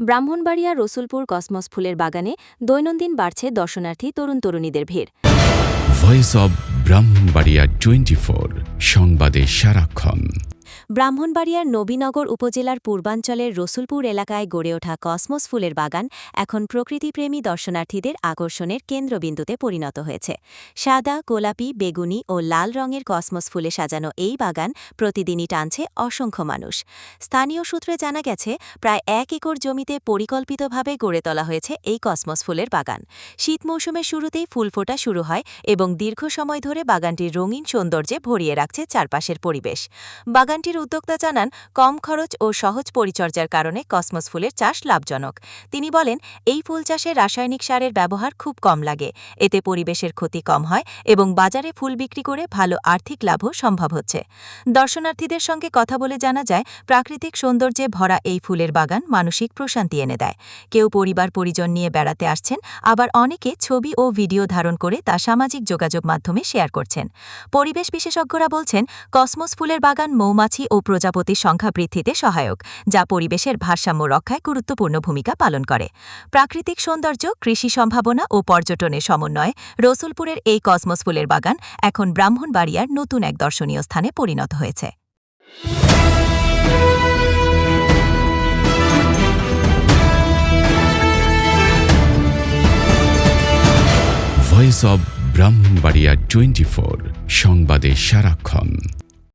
Brahmanbaria Rasulpur cosmos ফুলের বাগানে দৈনন্দিন বাড়ছে দর্শনার্থী তরুণ-তরুণীদের ভিড়। ভয়েস অব ব্রাহ্মণবাড়িয়া 24 সংবাদে সারাক্ষণ। ব্রাহ্মণবাড়িয়ার নবীনগর উপজেলার পূর্বাঞ্চলের রসুলপুর এলাকায় গড়ে ওঠা কসমস ফুলের বাগান এখন প্রকৃতিপ্রেমী দর্শনার্থীদের আকর্ষণের কেন্দ্রবিন্দুতে পরিণত হয়েছে। সাদা, গোলাপি, বেগুনি ও লাল রঙের কসমস ফুলে সাজানো এই বাগান প্রতিদিনই টানছে অসংখ্য মানুষ। স্থানীয় সূত্রে জানা গেছে, প্রায় 1 একর জমিতে পরিকল্পিতভাবে গড়ে তোলা হয়েছে এই কসমস ফুলের বাগান। শীত মৌসুমের শুরুতেই ফুল ফোটা শুরু হয় এবং দীর্ঘ সময় ধরে বাগানটির রঙিন সৌন্দর্যে ভরিয়ে রাখছে চারপাশের পরিবেশ। বাগানটির উদ্যোক্তা জানান, কম খরচ ও সহজ পরিচর্যার কারণে কসমস ফুলের চাষ লাভজনক। তিনি বলেন, এই ফুল চাষে রাসায়নিক সারের ব্যবহার খুব কম লাগে, এতে পরিবেশের ক্ষতি কম হয় এবং বাজারে ফুল বিক্রি করে ভালো আর্থিক লাভও সম্ভব হচ্ছে। দর্শনার্থীদের সঙ্গে কথা বলে জানা যায়, প্রাকৃতিক সৌন্দর্যে ভরা এই ফুলের বাগান মানসিক প্রশান্তি এনে দেয়। কেউ পরিবার পরিজন নিয়ে বেড়াতে আসছেন, আবার অনেকে ছবি ও ভিডিও ধারণ করে তা সামাজিক যোগাযোগ মাধ্যমে শেয়ার করছেন। পরিবেশ বিশেষজ্ঞরা বলছেন, কসমস ফুলের বাগান মৌমাছি ও প্রজাপতির সংখ্যা বৃদ্ধিতে সহায়ক, যা পরিবেশের ভারসাম্য রক্ষায় গুরুত্বপূর্ণ ভূমিকা পালন করে। প্রাকৃতিক সৌন্দর্য, কৃষি সম্ভাবনা ও পর্যটনের সমন্বয়ে রসুলপুরের এই কসমস ফুলের বাগান এখন ব্রাহ্মণবাড়িয়ার নতুন এক দর্শনীয় স্থানে পরিণত হয়েছে। ভয়েস অব ব্রাহ্মণবাড়িয়া 24 সংবাদে সারাক্ষণ।